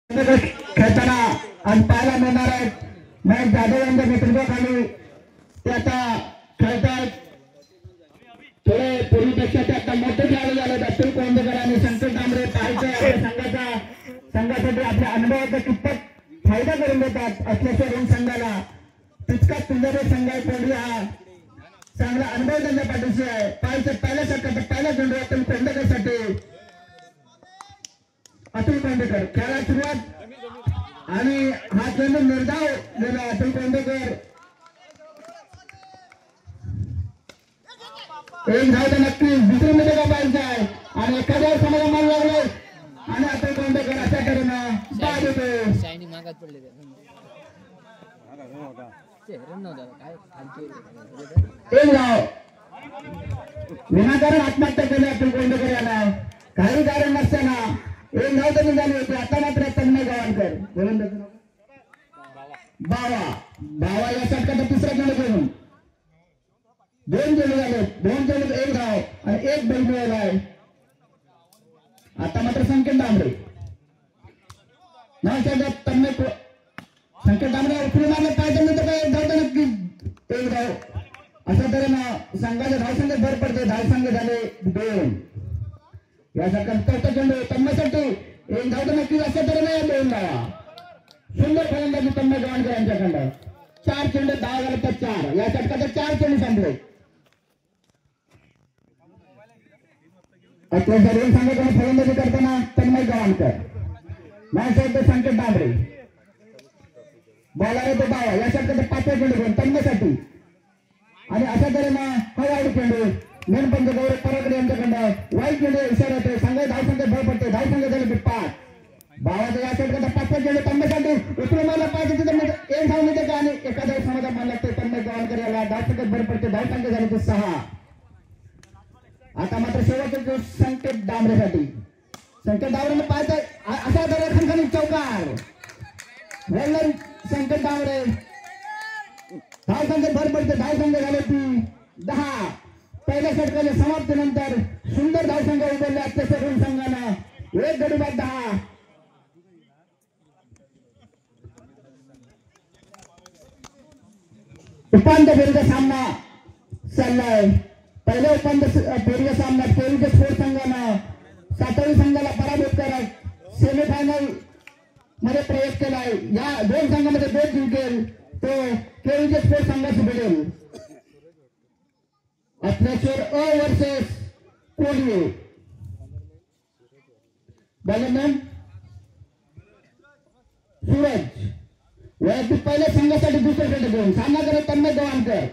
खेळताना आणि पाहायला मिळणार आहेत. महेश जाधव यांच्या नेतृत्वाखाली ते आता खेळतात. थोडे पूर्वीपेक्षा ते आता मोठे खेळाडू झाले. अतुल कोंडेकर आणि संतोष डांबरे पाहायचे संघासाठी आपल्या अनुभवाचा कितपत फायदा करून देतात. असल्याच्या संघाला तितकाच सुंदर संघ कोंडे हा चांगला अनुभव त्यांच्या पाठीशी आहे. पाहायचं पहिल्यासारखं पहिला चेंडू अतुल कोंडेकरसाठी. अतुल कोंडेकर खेळाला सुरुवात आणि हा चेंडू निर्धाव गेला. अतुल कोंडेकर एक धाव तर नक्कीच दुसरी मध्ये का पाहिजे आहे आणि एखाद्या समाजा मान लागले आणि अतुल कोंडेकर अशा तऱ्हेनं बाद होते. एक धाव विनाकारण आत्महत्या केली अतुल कोंडेकर याला. काही कारण नसताना एक धाव तर निघाली होती. आता मात्र तन्मय गव्हाणकर बावा या षटकाचा तिसरा चेंडू घेऊन दोन चेंडू झाले. दोन चेंडू एक धाव आणि एक बल मिळाला आहे. आता मात्र संकेत डांबरे तन्मय संकेत डांबरे उचलू मारले पाहिजे नंतर काय एक धाव तर नक्की एक धाव. अशा तऱ्हेनं संघाच्या धावसंख्येत भर पडते. धावसंख्या झाले 2. या षटकात चौथा चेंडू तन्मयसाठी एक धाव तर नक्कीच अशा तऱ्हेने दोन धावा. सुंदर फलंदाजी तन्मय गव्हाणकर यांच्याकडं. 4 चेंडू 10 झाले तर 4. या षटकाचे 4 चेंडू संपले. अत्याचार येऊन सांगितलं फलंदाजी करताना तन्मय गव्हाणकर माझ्यासोबत संकेत डांबरे बॉलर आहे तो बावा. या षटकाचे 5वा चेंडू घेऊन तन्मयसाठी आणि अशा तऱ्हेनं हा वाईट चेंडू मेनपंच गौरव पराकडे यांच्याकडं वाईट चेंडू इशारा येतो. संघ धावसंख्येत भर पडते. धावसंख्या झाली 5. बावाचा या षटकाचा 5वा चेंडू तन्मयसाठी उचलून मारला पाहिजे तिथे एक धाव मिळते का आणि एखाद्या समाधान मान लागते. तन्मय गव्हाणकर याला धावसंख्येत भर पडते. धावसंख्या झाली 6. आता मात्र शेवटचे संकेत डांबरेसाठी. संकेत डांबरेने पाहताय अशा तऱ्हे खणखणीत चौकार वेल्डर संकेत डांबरे. धावसंख्येत भर पडते. धावसंख्या झाली 10. पहिल्या षटकाच्या समाप्तीनंतर सुंदर धावसंख्या उभारल्या अत्याचार संघानं. एक गडी बाद 10. उपांत्य फेरीचा सामना चाललाय. पहिल्या उपांत्य फेरीच्या सामन्यात केवीके स्पोर्ट्स संघानं सातवी संघाला पराभूत करत सेमीफायनल मध्ये प्रवेश केलाय. या दोन संघांमध्ये जो जिंकेल तो केवीके स्पोर्ट्स संघाशी भिडेल. अत्रेश्वर अ वर्सेस कोडवे. बॅलमॅन सूरज वैयक्तिक पहिल्या संघासाठी दुसरे चेंडू घेऊन सामना करत तन्मय गव्हाणकर.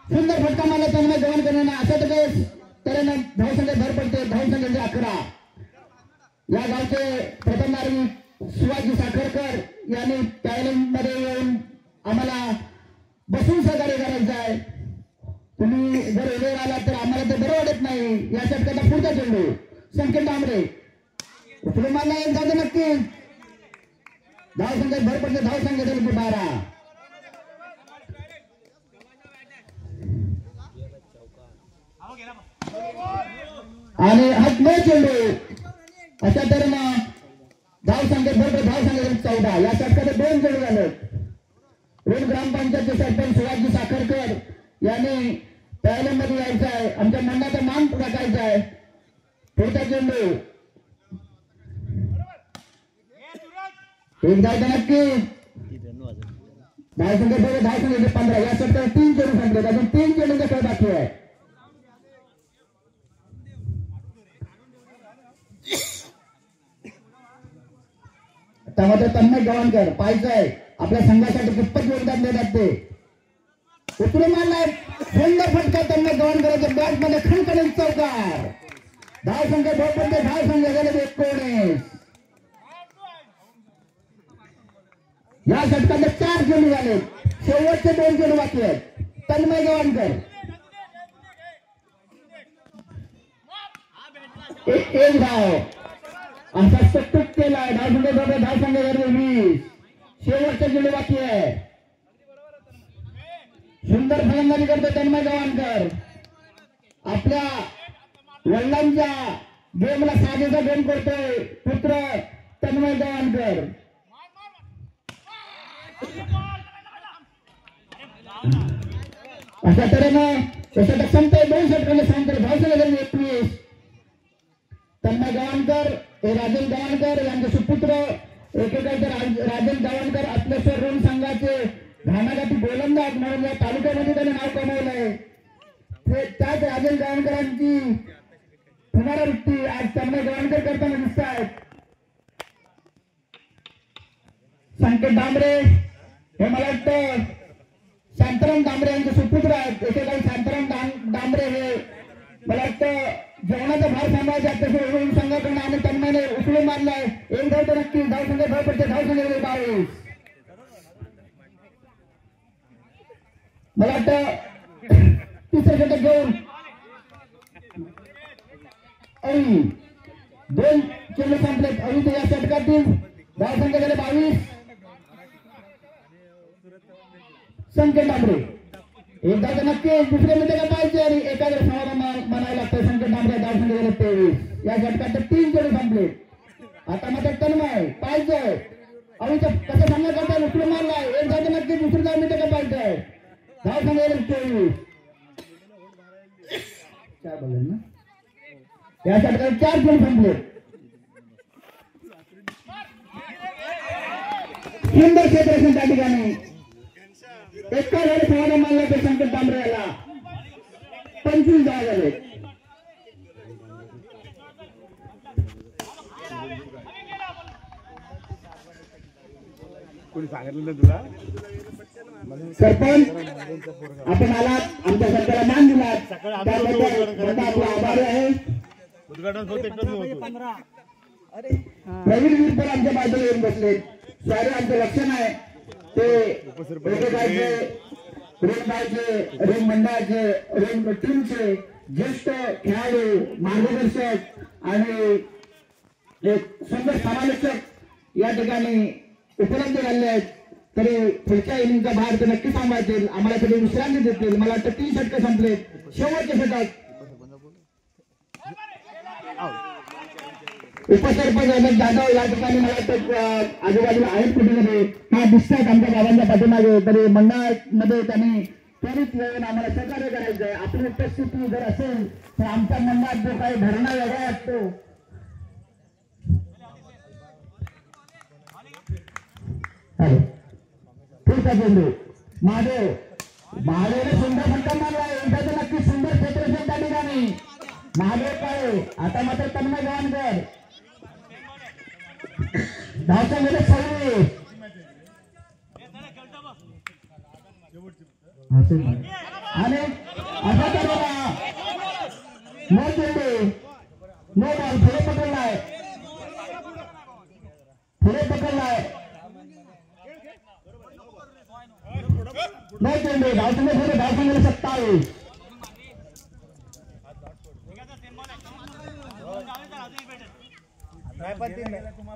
सुंदर फटका मारला तन्मय गव्हाणकर यांना. अशा तऱ्हेनं धावसंख्येत भर पडते. धावसंख्येचे 11. या गावचे प्रथम नागरिक शिवाजी साखरकर यांनी मध्ये येऊन आम्हाला बसून सहकार्य करायचं आहे. तुम्ही जर वेळ आला तर आम्हाला ते बरं वाटत नाही. या षटकाचा पुढचा चेंडू संकेत डांबरे उचलून मारला एक धाव नक्की. धावसंख्येत भर पडते. धावसंख्या झाली 12. आणि हा नऊ चेंडू अशा तऱ्हेनं धावसंख्येत भर पडते. धावसंख्या झाली 14. या षटकाचे 2 चेंडू झाले. रोड ग्रामपंचायतचे सरपंच शिवाजी साखरकर यांनी पहिल्यांमध्ये यायचं आहे. आमच्या मंडळाचा मान राखायचा आहे. पुढचा चेंडू एक धाव नक्की. धावसंख्या 15. या षटकात 3 चेंडू संपले. अजून 3 चेंडूचा खेळ बाकी आहे. त्यामध्ये तन्मय गव्हाणकर पाहायचंय आपल्या संघासाठी कितपत योगदान देतात ते. उतरून मारलाय सुंदर फटका तन्मय गव्हाणकरांच्या बॅट मध्ये खणखणीत चौकार. धावसंख्या भर पडते. धावसंख्या झाली 19. या षटकाचे 4 चेंडू झाले. शेवटचे 2 चेंडू बाकी आहेत. तन्मय गव्हाणकर एक धाव असा सतत केलाय. धावसंख्या झाली 20. शेवटचे चेंडू बाकी आहे. सुंदर फलंदाजी करतो तन्मय गव्हाणकर. आपल्या वडिलांच्या गेमला साजेचा गेम करतोय पुत्र तन्मय गवाणकर. अशा तऱ्हेनं षटक संपतंय. 2 षटकांना समांतर धावसंख्या झाली 21. तन्मय गवाणकर हे राजन गवाणकर यांचे सुपुत्र एकेकाळचे राजन गवाणकर आपल्या ऋण संघाचे घाणाघाती गोलंदाज म्हणून या तालुक्यामध्ये त्याने नाव कमावलंय. त्याच राजन गवाणकरांची पुनरावृत्ती आज तन्मय गवाणकर करताना दिसत आहेत. संकेत डांबरे हे मला वाटतं शांताराम डांबरे यांचे सुपुत्र आहेत. एकेकाळी शांताराम डांबरे हे मला वाटतं जेवणाचा भार सांभाळायचे आपल्या संघाकडून आणि तन्मयने उचलून मारलाय. एक धाव तर नक्की धावसंख्या धाव पडते. धावसंख्या 22. मला वाटतं तिसरं षटक घेऊन अळी 2 चेंडू संपलेत. अळी या षटकातील धावसंख्या झाले 22. संकेत डांबरे एकदा तर नक्की दुसऱ्या मिनिटाला पाहिजे आणि एकाग्र समाधान म्हणायला लागतं. संकेत डांबरे धावसंख्या झाले 23. या षटकात 3 चेंडू संपले. आता मात्र तन्मय पाहिजे. अळीचा कसं सामना करता उचलून मारलाय. एकदा तर नक्की दुसरी 10 मिनिटाला पाहिजे. धावसंख्या झाले 24. काय बोलले ना या षटकात 4 चेंडू संपले. सुंदर क्षेत्र त्या ठिकाणी एका वेळेस समाधान मानलं तर संकेत डांबरे याला 25 धावा झाले. कोणी सांगितलं ना तुला सरपंच आपण आलात आमच्या सरकारला मान दिलात त्याबद्दल आपला आभारी आहे. उद्घाटन होते प्रवीण वीर पण आमच्या बाजूला येऊन बसले. सारे आमचं लक्षण आहे ते एकेकाळचे ऋण मंडळाचे ऋण टीमचे ज्येष्ठ खेळाडू मार्गदर्शक आणि एक सुंदर समालोचक या ठिकाणी उपलब्ध झाले आहेत. तरी पुढच्या इनिंगचा भार ते नक्की सांभाळतील. आम्हाला तरी विश्रांती देतील. मला वाटतं 3 षटकं संपले. शेवटचे षटक उपसरपंच अमित जाधव या ठिकाणी मला वाटतं आजूबाजूला आहेत कुठेतरी हा दिसतात आमच्या गावांच्या पाठीमागे. तरी मंडळामध्ये त्यांनी त्वरित येऊन आम्हाला सहकार्य करायचं आहे. आपली उपस्थिती जर असेल तर आमच्या मंडळात जो काही भरणा वेगळा असतो पुढचा चेंडू महादेवने सुंदर फटका मारला. एकदा तर नक्की सुंदर क्षेत्र त्या ठिकाणी महादेव काळे. आता मात्र तन्मय गवाणकर धावसंख्या 26. आणि अशा तऱ्हेला नो चेंडू नो बॉल पुढे पकडलाय. नो चेंडू धावसंख्या 27.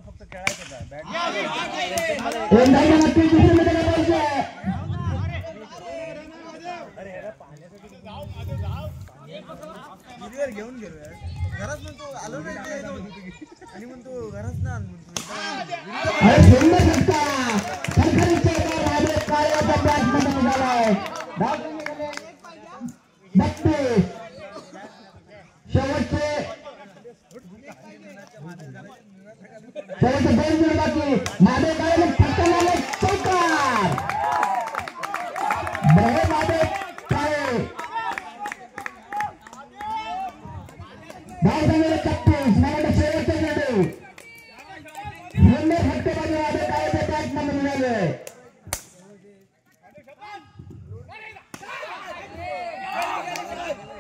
फक्त खेळायचं घेऊन गेलो घरात म्हणतो आलो नाही आणि म्हणतो घरात ना शेवटचे 2 मिनिट बाकी. महादेव काळे फटका मारला. चौकार महादेव काळे धावसंख्या 36. मला शेवटचे चेंडू सुंदर फटकेबाजी महादेव काळेच्या बॅट मध्ये मिळाले.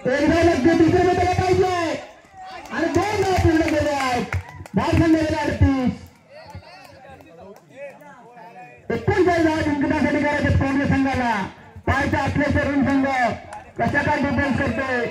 एकदा नक्की दुसरे मित्र पाहिजे आणि 2 धावा पूर्ण केले आहेत. धावसंख्या 38. 39 धावा जिंकण्यासाठी करायचे काँग्रेस संघाला. पाहायचं आपले ऋण संघ कशा काय डिफेन्स करतोय.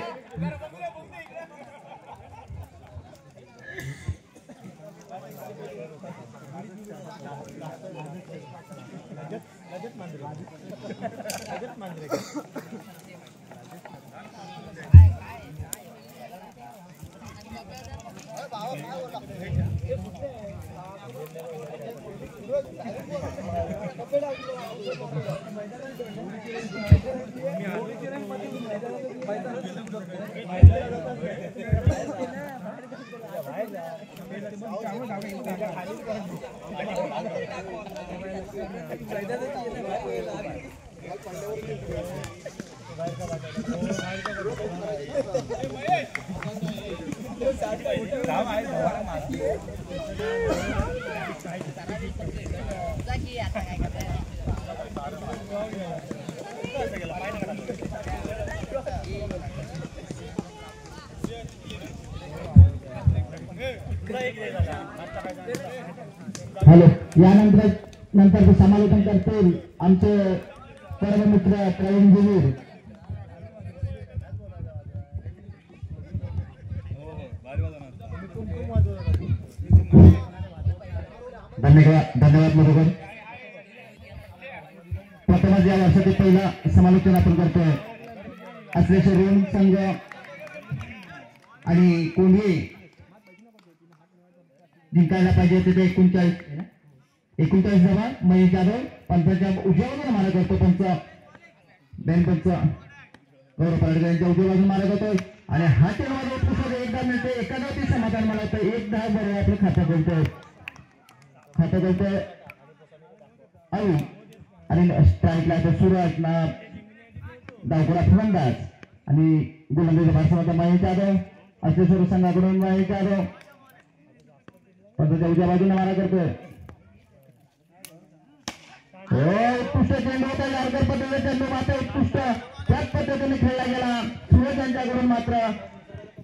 हॅलो, यानंतर समालोचन करतील आमचे परम मित्र प्रवीण गिरीर. धन्यवाद मधुकर. प्रथमच या वर्षातील पहिला समालोचन आपण करतोय असल्याचे ऋण संघ आणि कोणी जिंकायला पाहिजे तिथे 39 जमा महेश जाधव पंचाच्या उजव्या बाजूला मारा करतो. पंच गौरव पराडकर यांच्या उजव्या बाजूला मारा करतोय आणि हा चेंडू एकदा मिळते. एकादावती समाधान मला वाटतं 1-10 बरोबर आपलं खातं करतोय आई आणि स्ट्राईकला सूरज ना डावखोरा फलंदाज आणि गोलंदाजी भारतामध्ये महेश जाधव असलेश्वर संघाकडून महेश जाधव पंचाच्या उजव्या बाजूने मारा करतोय. उत्कृष्ट चेंडू होता. यारकर पद्धतीने चेंडू मात्र उत्कृष्ट त्याच पद्धतीने खेळला गेला. सूरज यांच्याकडून मात्र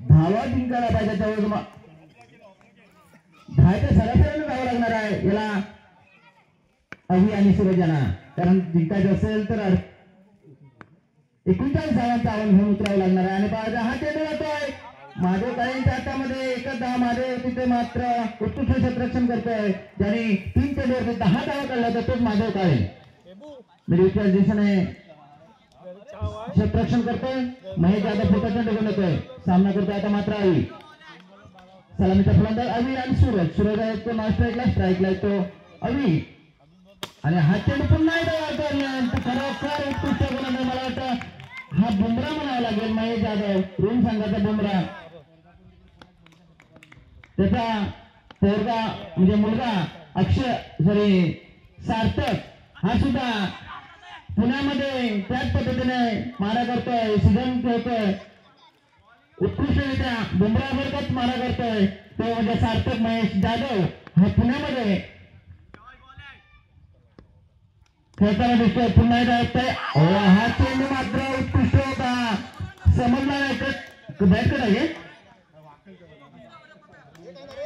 धावा जिंकायला पाहिजे. त्यावेळेस धायच्या सरासरीने जावं लागणार आहे याला अवी आणि सूरज यांना, कारण जिंकायचं असेल तर 39 धावांचं आव्हान घेऊन उतरावं लागणार आहे. आणि पाहिजे हा चेंडू जातोय माधव काळेंच्या हातामध्ये. एकच धाव माधव तिथे मात्र उत्कृष्ट क्षेत्ररक्षण करतोय. ज्याने 3 चेंडूवरती 10 धावा काढल्या तर तोच माधव काळे मिरवीच्या दिशेने क्षेत्ररक्षण करतोय. महेश जाधव फुटा चेंडू घेऊन येतोय. सामना करतोय आता मात्र अवी. सलामीचा फलंदाज अवी आणि सूरज आहे तो नॉन स्ट्राईकला येतो अवी. आणि हा चेंडू पुन्हा एकदा खरोखर उत्कृष्ट गोलंदाज. मला वाटतं हा बुमरा म्हणावा लागेल. महेश जाधव ऋण संघाचा बुमरा. त्याचा पोरगा म्हणजे मुलगा सार्थक हा सुद्धा पुण्यामध्ये त्याच पद्धतीने मारा करतोय. सीझन खेळतोय उत्कृष्टरित्या. बुमराबरोबरच मारा करतोय तो म्हणजे सार्थक महेश जाधव हा पुण्यामध्ये खेळताना दिसतोय. पुन्हा एकदा ऐकतोय. हा चेंडू मात्र उत्कृष्ट होता. समजला नाही तर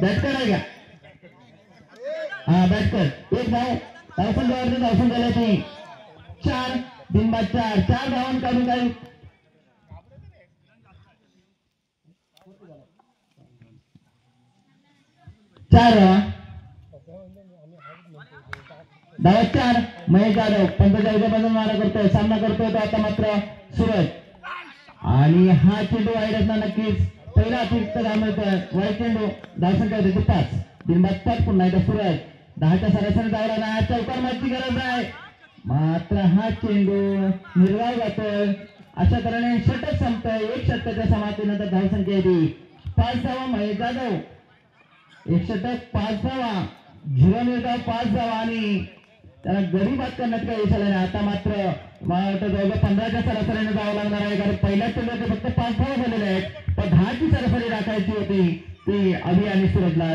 बॅट आहे का? हा बॅटकर. एक धावसंघ झाला ती 4 बिनबाद 4 धावांन काढून काही 4 धावा 4. महेश जाधव पंचाच्या उजव्या बाजूने मारा करतोय. सामना करतोय तो आता मात्र सूरज. आणि हा चेंडू वाईट असणार नक्कीच. पहिला अतिरिक्त धाव मिळतोय. वाईट चेंडू धावसंख्या होते 5 बिनबाद 5. पुन्हा एकदा सूरज 10च्या सरासरी धावला नाही. चौकार मारची गरज आहे मात्र हा चेंडू निर्वाह जातोय. अशा तऱ्हेने षटक संपतोय. 1 षटकाच्या समाप्तीनंतर धावसंख्या येते 5 धावा. महेश जाधव 1 षटक 5 धावा. 0 निर्धाव 5 धावा आणि त्याला गडी बाद करण्यात काही यश आलं नाही. आता मात्र मला वाटतं जवळजवळ 15च्या सरासरीने जावं लागणार आहे, कारण पहिल्या चेंडूवरती फक्त 5 धावा झालेल्या आहेत. पण 10ची सरासरी राखायची होती ती अभि आणि सूरजला.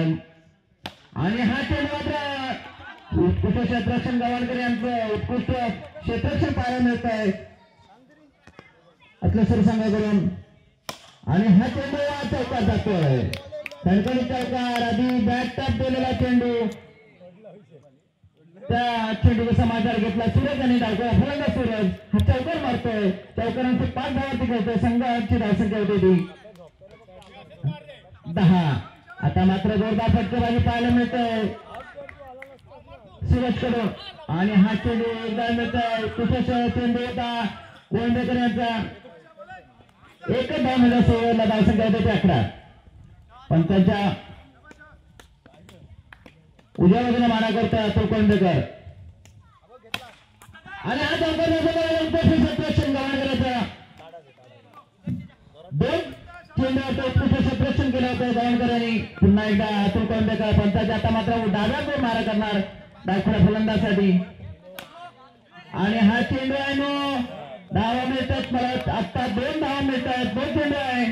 आणि हा चेंडू मात्र उत्कृष्ट क्षेत्ररक्षण गव्हाणकर यांचं उत्कृष्ट क्षेत्ररक्षण पाहायला मिळत आहे अतलेश्वर संघाकडून. आणि हा चेंडू चौकार जातोय. कणकणी चौकार. आधी बॅट टॅप दिलेला चेंडू. त्या चेंडूचा समाचार घेतला सूरज आणि डावखोरा फलंदाज सूरज हा चौकार मारतोय. चौकारांचे 5 धावांची खेळतोय. संघाची धावसंख्या होती ती 10. आता मात्र जोरदार फटकेबाजी पाहायला मिळतोय सूरज कडून. आणि हा चेंडू एकदा मिळतोय. कुशल चेंडू होता गोंडेकर यांचा. एकच धाव मिळत सोडला. धावसंख्या होती 11. पंचांच्या उजव्या बाजूला मारा करतोय अतुल कोंडेकर. आणि आज ऑपरेशन गव्हाण करायचं दोन चेंडूवरचं उत्कृष्ट प्रेक्षण केलं होतं गव्हाणकरांनी. पुन्हा एकदा अतुल कोंडेकर पंचाचे आता मात्र डाव्या गोल मारा करणार डायखुरा फलंदाजसाठी. आणि हा चेंडू आहे नो धावा मिळतात परत आता 2 धावा मिळतात 2 चेंडू आहे.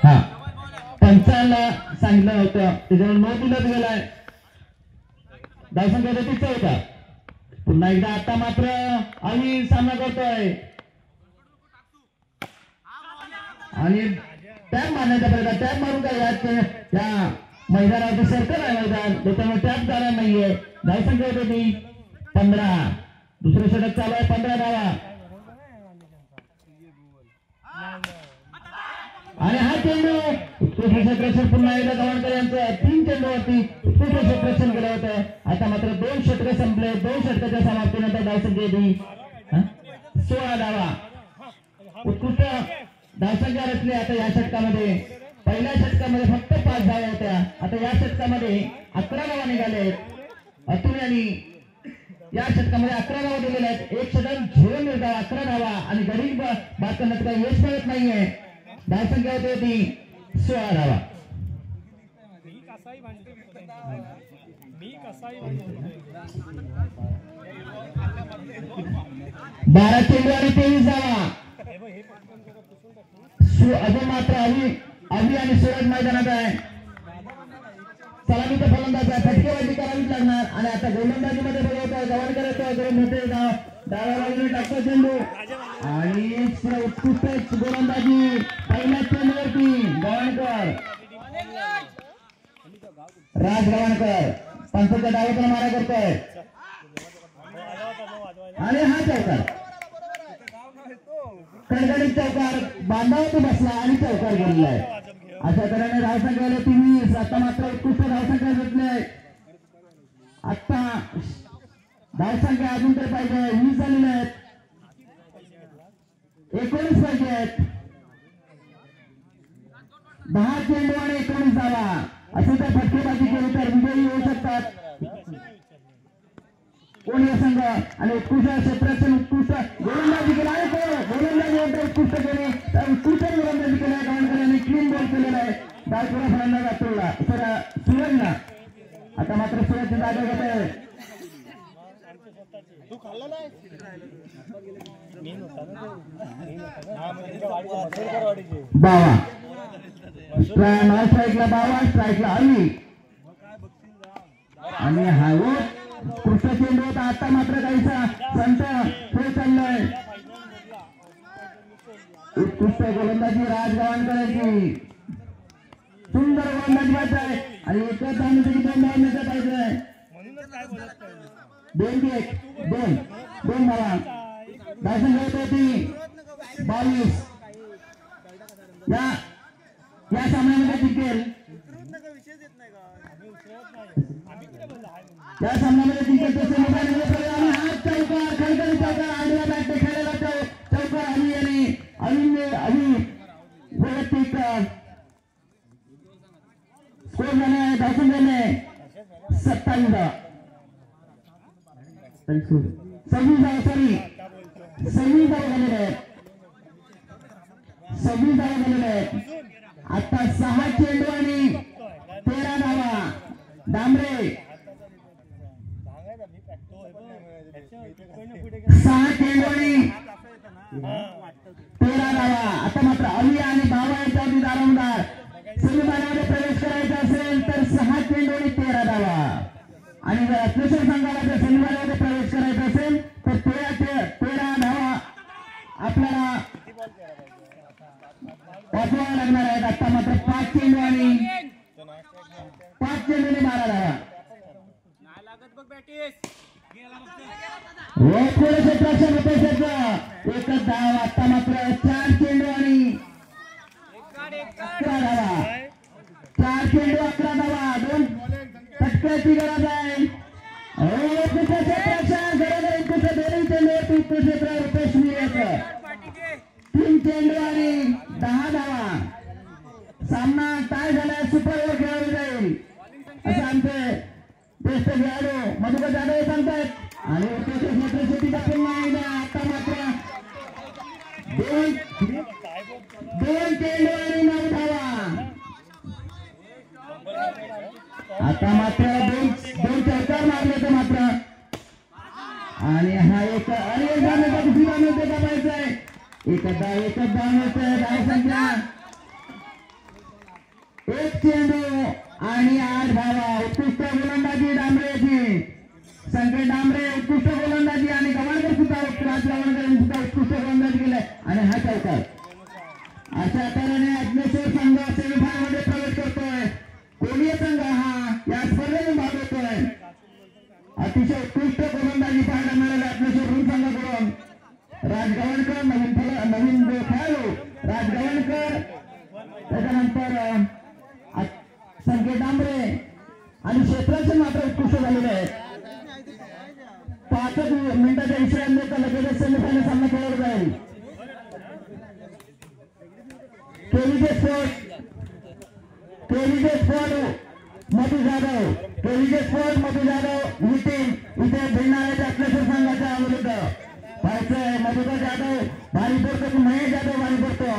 हा पंचाला सांगितलं होतं त्याच्यावर नो दिलं गेलाय. धावसंख्या 30 होता. पुन्हा एकदा आता मात्र आम्ही सामना करतोय आणि टॅप मारण्याचा प्रयत्न टॅप मारून काय या मैदानावरती सर्कल आहे मैदान त्याच्यामुळे टॅप झाला नाहीये. धावसंख्या होती 15. दुसरं षटक चालू आहे 15 धावा. आणि हा चेंडू उत्कृष्ट क्षेत्ररक्षण पुन्हा एकदा गव्हाणकर यांचं 3 चेंडूवरती उत्कृष्ट क्षेत्ररक्षण केलं होतं. आता मात्र 2 षटक संपले. 2 षटकाच्या समाप्तीनंतर धावसंख्या होती 16 धावा. उत्कृष्ट धावसंख्या रचली. आता या षटकामध्ये पहिल्या षटकामध्ये फक्त 5 धावा होत्या. आता या षटकामध्ये 11 धावा निघालेत. अतुल यांनी या षटकामध्ये 11 धावा दिलेल्या आहेत. एक षटक 0 निर्धाव 11 धावा आणि गरीब बाद करण्यात काही यश मिळत नाहीये. धावसंख्या होती 16 धावा. 12 चेंडू आणि 23 धावा. अजून मात्र अभि आणि सूरज मैदानात आहे. सलामीचा फलंदाज आहे. फटकेबाजी करावीच लागणार. आणि आता गोलंदाजीमध्ये बघवतोय गव्हाणकर येतोय मोठे डाव्या बाजूने टाकतो चेंडू आणि उत्कृष्ट गोलंदाजी पहिल्या चेंडूवरती गव्हाणकर राज गव्हाणकर पंचाच्या डावातून मारा करतोय आणि हा चौकार कडकडीत चौकार बांधावरती बसला आणि चौकार गेलेला आहे. अशा तऱ्हेने धावसंख्या 23. आता मात्र उत्कृष्ट धावसंख्या घेतली आहे. आता धावसंख्या अजून तर पाहिजे 20 झालेल्या आहेत. 19 पाहिजे आहेत. 10 चेंडू आणि 19 धावा. असे तर फटकेबाजी केली तर विजयी होऊ शकतात कोणी संघ. आणि उत्कृष्ट क्षेत्ररक्षण उत्कृष्ट गोलंदाजी केला आहे. गोलंदाजी उत्कृष्ट केली तर उत्कृष्ट गोलंदाजी केली आहे. गव्हाणकर यांनी क्लीन बॉल केलेला आहे. डायपुरा फलंदाज अतुलला सूरजला. आता मात्र सूरजची जागा घेत आहे. बावा नॉन स्ट्राईकला बावा स्ट्राईकला अली आणि हा कृष्ण चेंडू होता. आता मात्र काहीसा संत खेळ चाललाय. उत्कृष्ट गोलंदाजी राज गव्हाणकरांची सुंदर गोलंदाजी आहे आणि एकच धावण्यासाठी 2 धावा मिळत पाहिजे. 2 धावा. धावसंख्या होती 22. या सामन्यामध्ये जिंकेल. या सामन्यामध्ये जिंकेल तसे आणि हा चौकार खडखडी चौकार आडव्या बॅटने खेळलेला चौकार अली वैयक्तिक स्कोर झाले. धावसंख्येने 27 धावा. 26 धावा झालेले आहेत. 26 धावा झालेले आहेत. आता 6 चेंडू आणि 13 धावा. डांबरे 6 चेंडू आणि 13 धावा. आता मात्र अली आणि बाबा यांच्यावरती दारोमदार. सेमीफायनलमध्ये प्रवेश करायचा असेल तर 6 चेंडू आणि 13 धावा. आणि जर अत्युषर संघाला जर सेमीफायनलमध्ये प्रवेश करायचा असेल तर 13 धावा आपल्याला वाचवाव्या लागणार आहेत. आता मात्र 5 चेंडू आणि 5 चेंडूने 12 धावा. थोडेसे प्रश्न होते एकच धाव. आता मात्र 4 चेंडू आणि 11 धावा. 4 चेंडू 11 धावा. 2 फटक्याची गरज आहे. क्षेत्र रुपेश मिरेकर 3 चेंडू आणि 10 धावा. सामना टाय झाला. सुपर ओव्हर खेळवली जाईल असं आमचे ज्येष्ठ खेळाडू मधुकर जाधव सांगतात. आणि रुपेश क्षेत्र शेतीचा पुन्हा एकदा आता मात्र 2 चेंडू आणि 9 धावा. आता मात्र दोन चौकार मारले तर मात्र. आणि हा एक धावण्याचा दुसरी धाव मिळते का पाहिजे. एकच धाव मिळते. धाव संख्या 1 चेंडू आणि 8 धावा. उत्कृष्ट गोलंदाजी डांबरेची. संकेत डांबरे उत्कृष्ट गोलंदाजी आणि गव्हाणकर सुद्धा राज गव्हाणकर सुद्धा उत्कृष्ट गोलंदाजी केलाय आणि हा चौकार. अशा तऱ्हेने अग्नेश्वर संघ सेमीफायनल मध्ये प्रवेश करतोय. कोणीय संघ हा या स्पर्धेतून भाग घेतोय. अतिशय उत्कृष्ट गोलंदाजी पाहायला मिळाली अग्नेश्वर ऋण संघाकडून. राज गव्हाणकर नवीन खेळाडू राज गव्हाणकर, त्याच्यानंतर संकेत डांबरे आणि क्षेत्राचे मात्र उत्कृष्ट झालेले आहेत. 5 मिनिटाच्या विश्रांती लगेच सेमीफायनल सामना खेळला जाईल. केलीचे स्पोर्ट मधु जाधव ही टीम इथे भिडणार आहे अग्नेश्वर संघाच्या विरुद्ध. पाहायचंय मधुकर जाधव भारी पडतो की महेश जाधव भारी पडतो.